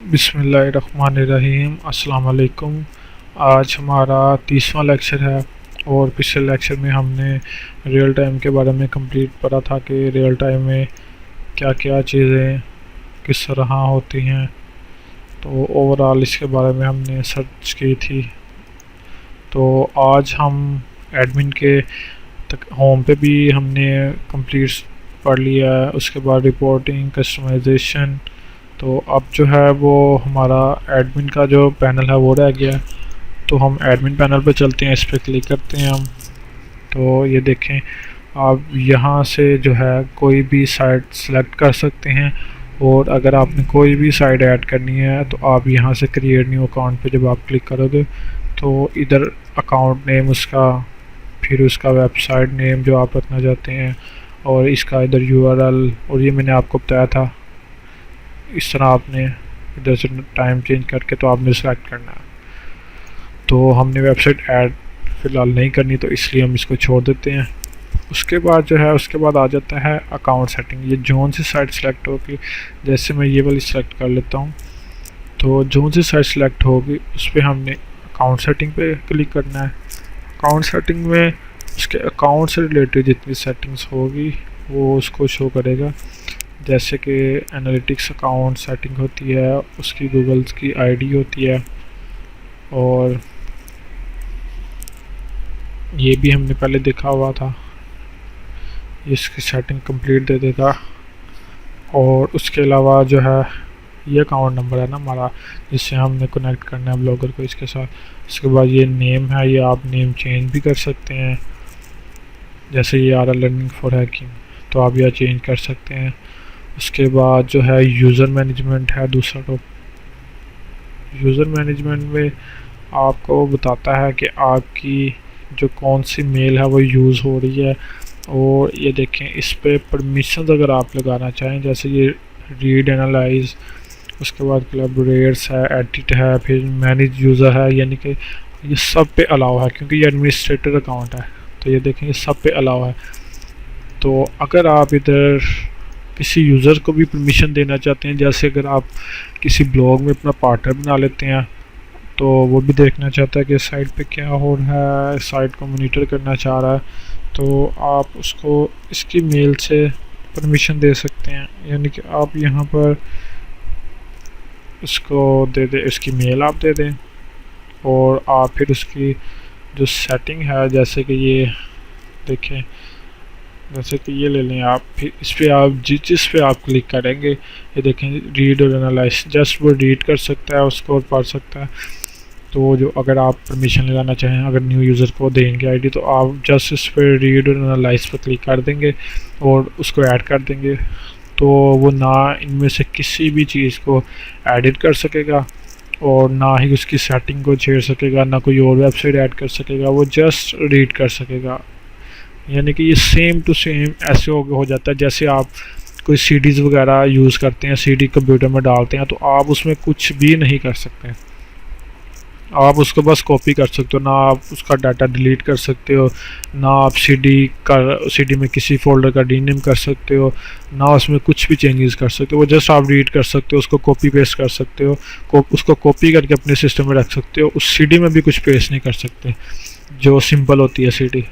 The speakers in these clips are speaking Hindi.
बिस्मिल्लाहिर्रहमानिर्रहीम। अस्सलाम वालेकुम। आज हमारा 30वां लेक्चर है और पिछले लेक्चर में हमने रियल टाइम के बारे में कंप्लीट पढ़ा था कि रियल टाइम में क्या क्या चीज़ें किस तरह होती हैं। तो ओवरऑल इसके बारे में हमने सर्च की थी। तो आज हम एडमिन के तक होम पे भी हमने कंप्लीट पढ़ लिया है। उसके बाद रिपोर्टिंग, कस्टमाइजेशन। तो अब जो है वो हमारा एडमिन का जो पैनल है वो रह गया है। तो हम एडमिन पैनल पे चलते हैं, इस पर क्लिक करते हैं हम। तो ये देखें, आप यहाँ से जो है कोई भी साइट सेलेक्ट कर सकते हैं और अगर आपने कोई भी साइट ऐड करनी है तो आप यहाँ से क्रिएट न्यू अकाउंट पे जब आप क्लिक करोगे तो इधर अकाउंट नेम उसका, फिर उसका वेबसाइट नेम जो आप रखना चाहते हैं और इसका इधर यूआरएल, और ये मैंने आपको बताया था इस तरह आपने इधर से टाइम चेंज करके तो आपने सेलेक्ट करना है। तो हमने वेबसाइट ऐड फ़िलहाल नहीं करनी तो इसलिए हम इसको छोड़ देते हैं। उसके बाद जो है उसके बाद आ जाता है अकाउंट सेटिंग। ये जोन सी साइट सेलेक्ट होगी, जैसे मैं ये वाली सेलेक्ट कर लेता हूँ। तो जोन सी साइट सेलेक्ट होगी उस पर हमने अकाउंट सेटिंग पे क्लिक करना है। अकाउंट सेटिंग में उसके अकाउंट से रिलेटेड जितनी सेटिंग्स होगी वो उसको शो करेगा। जैसे कि एनालिटिक्स अकाउंट सेटिंग होती है, उसकी गूगल की आईडी होती है, और ये भी हमने पहले देखा हुआ था। इसकी सेटिंग कंप्लीट दे देगा। और उसके अलावा जो है ये अकाउंट नंबर है ना हमारा, जिससे हमने कनेक्ट करना है ब्लॉगर को इसके साथ। इसके बाद ये नेम है, ये आप नेम चेंज भी कर सकते हैं। जैसे ये आ रहा लर्निंग फॉर हैकिंग, तो आप यह चेंज कर सकते हैं। उसके बाद जो है यूज़र मैनेजमेंट है दूसरा। तो यूज़र मैनेजमेंट में आपको बताता है कि आपकी जो कौन सी मेल है वो यूज़ हो रही है। और ये देखें, इस पे परमिशन अगर आप लगाना चाहें, जैसे ये रीड एनालाइज, उसके बाद कोलैबोरेट्स है, एडिट है, फिर मैनेज यूज़र है, यानी कि ये सब पे अलाउ है क्योंकि ये एडमिनिस्ट्रेटर अकाउंट है। तो ये देखें, ये सब पे अलाउ है। तो अगर आप इधर किसी यूज़र को भी परमिशन देना चाहते हैं, जैसे अगर आप किसी ब्लॉग में अपना पार्टनर बना लेते हैं तो वो भी देखना चाहता है कि साइट पे क्या हो रहा है, साइट को मॉनिटर करना चाह रहा है, तो आप उसको इसकी मेल से परमिशन दे सकते हैं। यानी कि आप यहाँ पर उसको दे दें, इसकी मेल आप दे दें और आप फिर उसकी जो सेटिंग है, जैसे कि ये देखें, जैसे कि ये ले लें आप, फिर इस पर आप जिस पे आप क्लिक करेंगे ये देखें रीड और एनालाइज, जस्ट वो रीड कर सकता है उसको और पढ़ सकता है। तो जो अगर आप परमिशन लगाना चाहें, अगर न्यू यूज़र को देंगे आईडी, तो आप जस्ट इस पर रीड और एनालाइज पर क्लिक कर देंगे और उसको ऐड कर देंगे। तो वो ना इनमें से किसी भी चीज़ को एडिट कर सकेगा और ना ही उसकी सेटिंग को छेड़ सकेगा, ना कोई और वेबसाइट ऐड कर सकेगा, वो जस्ट रीड कर सकेगा। यानी कि ये सेम टू सेम ऐसे हो जाता है जैसे आप कोई सीडीज़ वगैरह यूज़ करते हैं, सीडी कंप्यूटर में डालते हैं, तो आप उसमें कुछ भी नहीं कर सकते। आप उसको बस कॉपी कर सकते हो, ना आप उसका डाटा डिलीट कर सकते हो, ना आप सीडी में किसी फोल्डर का रीनेम कर सकते हो, ना उसमें कुछ भी चेंजेस कर सकते हो। वो जस्ट आप रीड कर सकते हो, उसको कॉपी पेस्ट कर सकते हो, उसको कॉपी करके अपने सिस्टम में रख सकते हो। उस सीडी में भी कुछ पेस्ट नहीं कर सकते जो सिंपल होती है सीडी।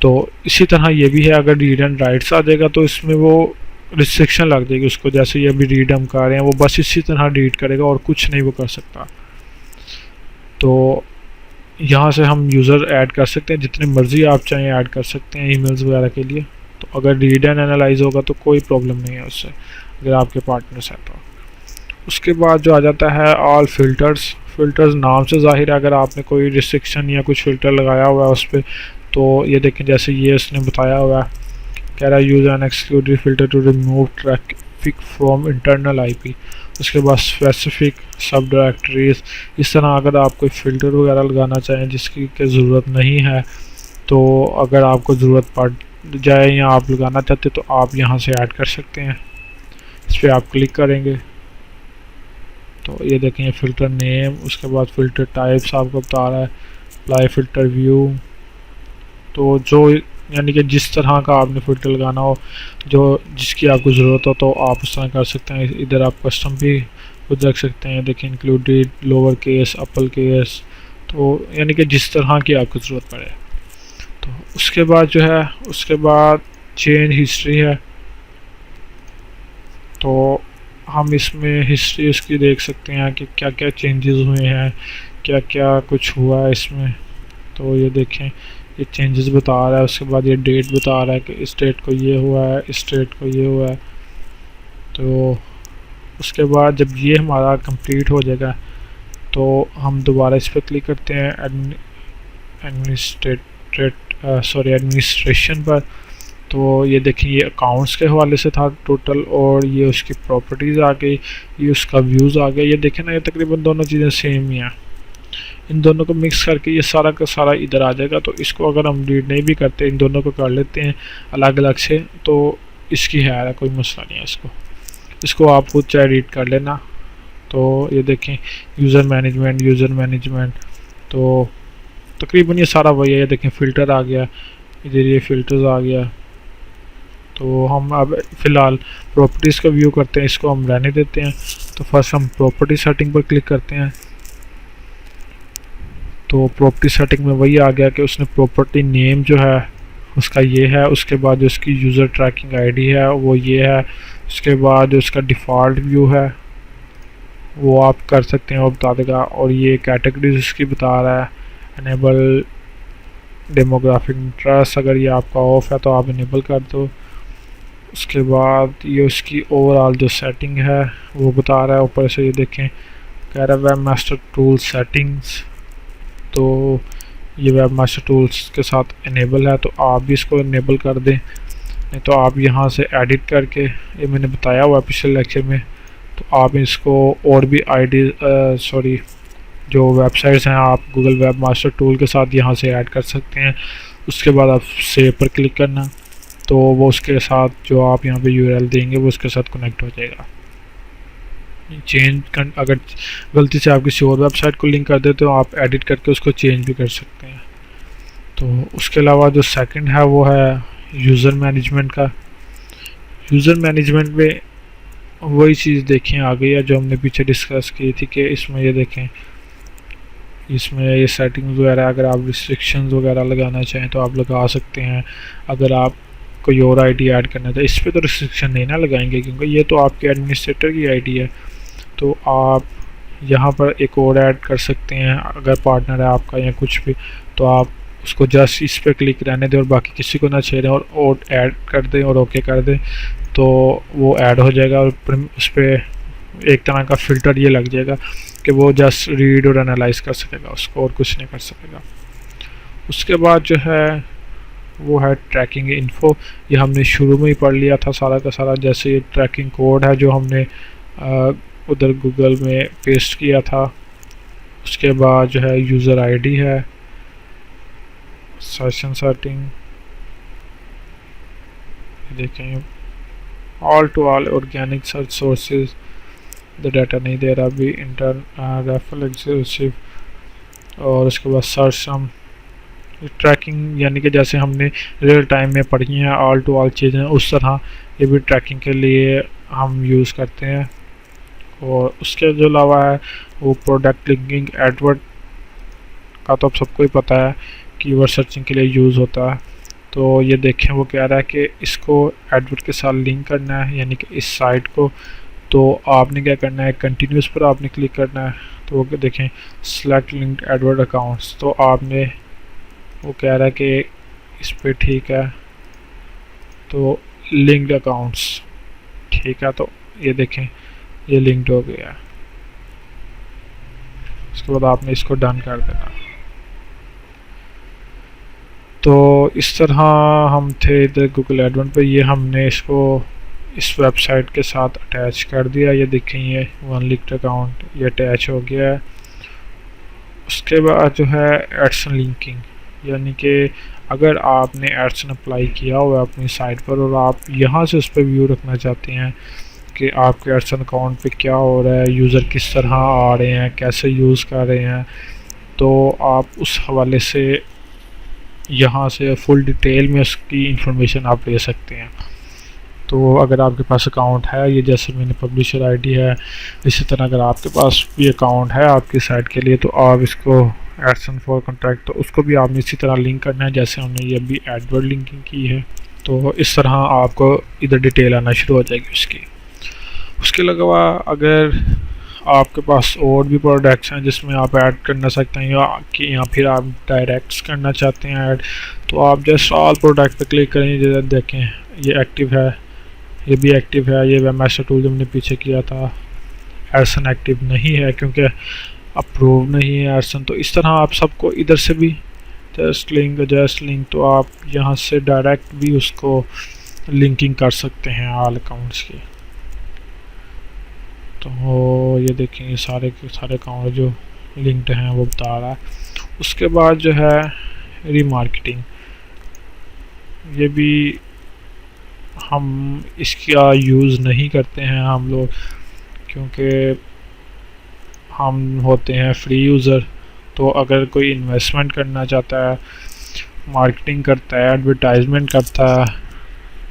तो इसी तरह ये भी है, अगर रीड एंड राइट्स आ जाएगा तो इसमें वो रिस्ट्रिक्शन लग जाएगी उसको। जैसे ये अभी रीड हम कर रहे हैं, वो बस इसी तरह रीड करेगा और कुछ नहीं वो कर सकता। तो यहाँ से हम यूज़र ऐड कर सकते हैं, जितने मर्ज़ी आप चाहें ऐड कर सकते हैं ईमेल्स वगैरह के लिए। तो अगर रीड एंड एनालाइज होगा तो कोई प्रॉब्लम नहीं है उससे, अगर आपके पार्टनर्स हैं तो। उसके बाद जो आ जाता है ऑल फ़िल्टर्स। फ़िल्टर्स नाम से ज़ाहिर है, अगर आपने कोई रिस्ट्रिक्शन या कुछ फ़िल्टर लगाया हुआ है उस पर, तो ये देखें जैसे ये उसने बताया हुआ है, कह रहा है use an exclusive filter to remove traffic from internal IP. उसके बाद स्पेसिफिक सब डायरेक्टरीज। इस तरह अगर आप कोई फ़िल्टर वगैरह लगाना चाहें जिसकी ज़रूरत नहीं है, तो अगर आपको ज़रूरत पड़ जाए या आप लगाना चाहते तो आप यहाँ से ऐड कर सकते हैं। इस पर आप क्लिक करेंगे तो ये देखें फ़िल्टर नेम, उसके बाद फ़िल्टर टाइप्स आपको बता रहा है, अप्लाई फ़िल्टर व्यू। तो जो यानी कि जिस तरह का आपने फ़िल्टर लगाना हो, जो जिसकी आपको ज़रूरत हो, तो आप उस तरह कर सकते हैं। इधर आप कस्टम भी खुद रख सकते हैं। देखिए included, lower case, upper case, तो यानी कि जिस तरह की आपको ज़रूरत पड़े। तो उसके बाद जो है, उसके बाद चेंज हिस्ट्री है। तो हम इसमें हिस्ट्री उसकी देख सकते हैं कि क्या क्या चेंजेस हुए हैं, क्या क्या कुछ हुआ है इसमें। तो ये देखें, ये चेंजेस बता रहा है। उसके बाद ये डेट बता रहा है कि इस डेट को ये हुआ है, इस डेट को ये हुआ है। तो उसके बाद जब ये हमारा कंप्लीट हो जाएगा तो हम दोबारा इस पर क्लिक करते हैं एडमिनिस्ट्रेशन पर। तो ये देखिए, ये अकाउंट्स के हवाले से था टोटल, और ये उसकी प्रॉपर्टीज़ आ गई, ये उसका व्यूज़ आ गया। ये देखें ना, ये तकरीबन दोनों चीज़ें सेम ही हैं। इन दोनों को मिक्स करके ये सारा का सारा इधर आ जाएगा। तो इसको अगर हम रीड नहीं भी करते, इन दोनों को कर लेते हैं अलग अलग से, तो इसकी है कोई मसला नहीं है। इसको आप खुद चाहे रीड कर लेना। तो ये देखें, यूज़र मैनेजमेंट, तो तकरीबन ये सारा वही है। ये देखें, फ़िल्टर आ गया इधर, ये फ़िल्टर्स आ गया। तो हम अब फ़िलहाल प्रॉपर्टीज़ का व्यू करते हैं, इसको हम रहने देते हैं। तो फर्स्ट हम प्रॉपर्टी सेटिंग पर क्लिक करते हैं। तो प्रॉपर्टी सेटिंग में वही आ गया कि उसने प्रॉपर्टी नेम जो है उसका ये है। उसके बाद जो उसकी यूज़र ट्रैकिंग आईडी है वो ये है। उसके बाद जो उसका डिफ़ॉल्ट व्यू है वो आप कर सकते हैं, वो बता देगा। और ये कैटेगरीज उसकी बता रहा है। इनेबल डेमोग्राफिक इंटरेस्ट, अगर ये आपका ऑफ है तो आप इनेबल कर दो। उसके बाद ये उसकी ओवरऑल जो सेटिंग है वो बता रहा है। ऊपर से ये देखें, कह रहा है वेब मास्टर टूल सेटिंग्स। तो ये वेब मास्टर टूल्स के साथ इनेबल है, तो आप भी इसको इनेबल कर दें। नहीं तो आप यहाँ से एडिट करके, ये मैंने बताया हुआ पिछले लेक्चर में, तो आप इसको और भी जो वेबसाइट्स हैं आप गूगल वेब मास्टर टूल के साथ यहाँ से ऐड कर सकते हैं। उसके बाद आप सेव पर क्लिक करना, तो वो उसके साथ जो आप यहाँ पे यूआरएल देंगे वो उसके साथ कनेक्ट हो जाएगा। अगर गलती से आप किसी और वेबसाइट को लिंक कर देते तो आप एडिट करके उसको चेंज भी कर सकते हैं। तो उसके अलावा जो सेकंड है वो है यूज़र मैनेजमेंट का। यूज़र मैनेजमेंट में वही चीज़ देखें आ गई है जो हमने पीछे डिस्कस की थी कि इसमें ये देखें, इसमें ये सेटिंग्स वगैरह, अगर आप रिस्ट्रिक्शंस वगैरह लगाना चाहें तो आप लगा सकते हैं। अगर आप कोई और आईडी ऐड करना था, इस पे तो रिस्ट्रिक्शन नहीं ना लगाएंगे क्योंकि ये तो आपके एडमिनिस्ट्रेटर की आईडी है। तो आप यहाँ पर एक और ऐड कर सकते हैं, अगर पार्टनर है आपका या कुछ भी, तो आप उसको जस्ट इस पर क्लिक रहने दें और बाकी किसी को ना छेड़ें, और ऐड कर दें और ओके कर दें, तो वो ऐड हो जाएगा। और उस पर एक तरह का फ़िल्टर ये लग जाएगा कि वो जस्ट रीड और एनालाइज कर सकेगा उसको, और कुछ नहीं कर सकेगा। उसके बाद जो है वो है ट्रैकिंग इन्फो। ये हमने शुरू में ही पढ़ लिया था सारा का सारा। जैसे ये ट्रैकिंग कोड है जो हमने उधर गूगल में पेस्ट किया था। उसके बाद जो है यूज़र आईडी है, सेशन सेटिंग, देखें all to all organic search sources, the data नहीं दे रहा अभी, इंटर रेफरल एक्सक्लूसिव। और उसके बाद सर्च सम ट्रैकिंग, यानी कि जैसे हमने रियल टाइम में पढ़ी हैं ऑल टू ऑल चीज़ें, उस तरह ये भी ट्रैकिंग के लिए हम यूज़ करते हैं। और उसके जो अलावा है वो प्रोडक्ट लिंकिंग एडवर्ड का, तो अब सबको ही पता है कीवर्ड सर्चिंग के लिए यूज़ होता है। तो ये देखें, वो कह रहा है कि इसको एडवर्ड के साथ लिंक करना है, यानी कि इस साइट को। तो आपने क्या करना है, कंटिन्यूस पर आपने क्लिक करना है। तो वो देखें सेलेक्ट लिंक्ड एडवर्ड अकाउंट्स, तो आपने, वो कह रहा है कि इस पर ठीक है, तो लिंक्ड अकाउंट्स ठीक है। तो ये देखें ये लिंक्ड हो गया है। उसके बाद आपने इसको डन कर देना। तो इस तरह हम थे इधर गूगल एडवर्ड पे, ये हमने इसको इस वेबसाइट के साथ अटैच कर दिया। ये देखें ये वन लिंक्ड अकाउंट ये अटैच हो गया है। उसके बाद जो है एडसन लिंकिंग, यानी कि अगर आपने एडसन अप्लाई किया हुआ है अपनी साइट पर और आप यहाँ से उस पर व्यू रखना चाहते हैं कि आपके एडसन अकाउंट पे क्या हो रहा है, यूज़र किस तरह आ रहे हैं, कैसे यूज़ कर रहे हैं, तो आप उस हवाले से यहाँ से फुल डिटेल में उसकी इंफॉर्मेशन आप ले सकते हैं। तो अगर आपके पास अकाउंट है, ये जैसे मैंने पब्लिशर आईडी है, इसी तरह अगर आपके पास भी अकाउंट है आपकी साइट के लिए, तो आप इसको एडसन फॉर कॉन्ट्रैक्ट, तो उसको भी आपने इसी तरह लिंक करना है जैसे हमने ये अभी एडवर्ड लिंकिंग की है। तो इस तरह आपको इधर डिटेल आना शुरू हो जाएगी उसकी। उसके अलावा अगर आपके पास और भी प्रोडक्ट्स हैं जिसमें आप ऐड करना सकते हैं या फिर आप डायरेक्ट्स करना चाहते हैं ऐड, तो आप जस्ट ऑल प्रोडक्ट पे क्लिक करें। जैसे देखें ये एक्टिव है, ये भी एक्टिव है, ये वेब मास्टर टूल जो हमने पीछे किया था एडसन एक्टिव नहीं है क्योंकि अप्रूव नहीं है एडसन। तो इस तरह आप सबको इधर से भी जस्ट लिंक तो आप यहाँ से डायरेक्ट भी उसको लिंकिंग कर सकते हैं ऑल अकाउंट्स की। तो ये देखें ये सारे के सारे अकाउंट जो लिंक्ड हैं वो बता रहा है। उसके बाद जो है रीमार्केटिंग, ये भी हम इसका यूज़ नहीं करते हैं हम लोग क्योंकि हम होते हैं फ्री यूज़र। तो अगर कोई इन्वेस्टमेंट करना चाहता है, मार्केटिंग करता है, एडवर्टाइजमेंट करता है,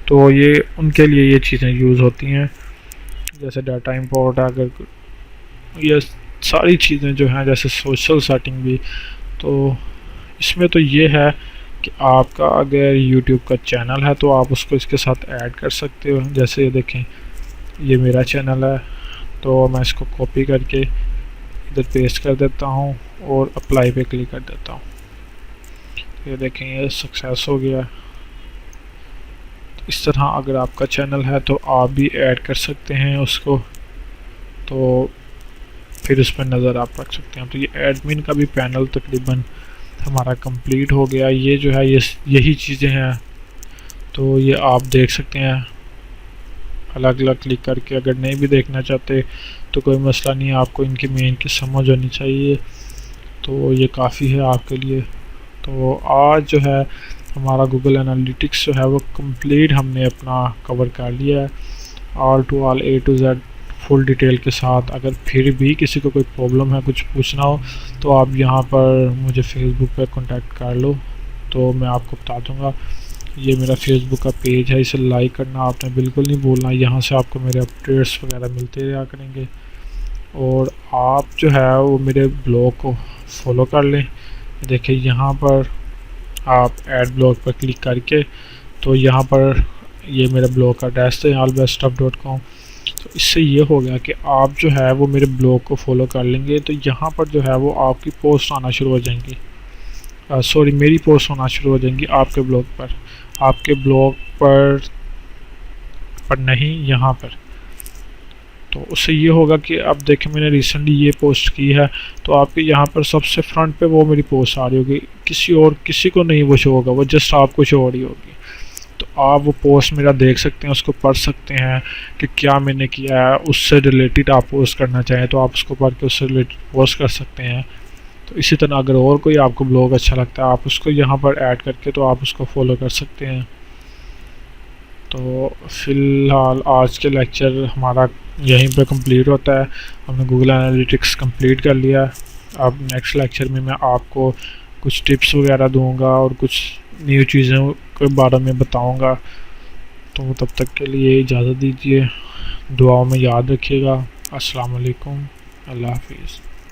तो ये उनके लिए ये चीज़ें यूज़ होती हैं। जैसे डाटा इंपोर्ट, अगर ये सारी चीज़ें जो हैं, जैसे सोशल सेटिंग भी, तो इसमें तो ये है कि आपका अगर यूट्यूब का चैनल है तो आप उसको इसके साथ ऐड कर सकते हो। जैसे ये देखें ये मेरा चैनल है, तो मैं इसको कॉपी करके इधर पेस्ट कर देता हूँ और अप्लाई पे क्लिक कर देता हूँ। ये देखें ये सक्सेस हो गया। इस तरह अगर आपका चैनल है तो आप भी ऐड कर सकते हैं उसको, तो फिर उस पर नज़र आप रख सकते हैं। तो ये एडमिन का भी पैनल तकरीबन हमारा कंप्लीट हो गया। ये जो है ये यही चीज़ें हैं, तो ये आप देख सकते हैं अलग अलग क्लिक करके। अगर नहीं भी देखना चाहते तो कोई मसला नहीं, आपको इनकी मेन की समझ होनी चाहिए, तो ये काफ़ी है आपके लिए। तो आज जो है हमारा गूगल एनालिटिक्स जो है वो कंप्लीट हमने अपना कवर कर लिया है, all to all A to Z full detail के साथ। अगर फिर भी किसी को कोई प्रॉब्लम है, कुछ पूछना हो, तो आप यहाँ पर मुझे फेसबुक पर कांटेक्ट कर लो, तो मैं आपको बता दूँगा। ये मेरा फेसबुक का पेज है, इसे लाइक करना आपने बिल्कुल नहीं भूलना। यहाँ से आपको मेरे अपडेट्स वगैरह मिलते रहा करेंगे। और आप जो है वो मेरे ब्लॉग को फॉलो कर लें। देखिए यहाँ पर आप ऐड ब्लॉग पर क्लिक करके, तो यहाँ पर ये मेरा ब्लॉग का एड्रेस है allbeststuff.com। तो इससे ये हो गया कि आप जो है वो मेरे ब्लॉग को फॉलो कर लेंगे, तो यहाँ पर जो है वो आपकी पोस्ट आना शुरू हो जाएंगी। सॉरी मेरी पोस्ट होना शुरू हो जाएंगी आपके ब्लॉग पर, आपके ब्लॉग पर नहीं यहाँ पर। तो उससे ये होगा कि अब देखें मैंने रिसेंटली ये पोस्ट की है, तो आपके यहाँ पर सबसे फ्रंट पे वो मेरी पोस्ट आ रही होगी, किसी को नहीं वो शो होगा, वो जस्ट आपको शो हो रही होगी। तो आप वो पोस्ट मेरा देख सकते हैं, उसको पढ़ सकते हैं कि क्या मैंने किया है। उससे रिलेटेड आप पोस्ट करना चाहें तो आप उसको पढ़ के उससे रिलेटेड पोस्ट कर सकते हैं। तो इसी तरह अगर और कोई आपको ब्लॉग अच्छा लगता है आप उसको यहाँ पर ऐड करके तो आप उसको फॉलो कर सकते हैं। तो फ़िलहाल आज के लेक्चर हमारा यहीं पे कंप्लीट होता है। हमने गूगल एनालिटिक्स कंप्लीट कर लिया। अब नेक्स्ट लेक्चर में मैं आपको कुछ टिप्स वगैरह दूंगा और कुछ न्यू चीज़ों के बारे में बताऊंगा। तो तब तक के लिए इजाज़त दीजिए, दुआओं में याद रखिएगा। अस्सलाम वालेकुम, अल्लाह हाफिज़।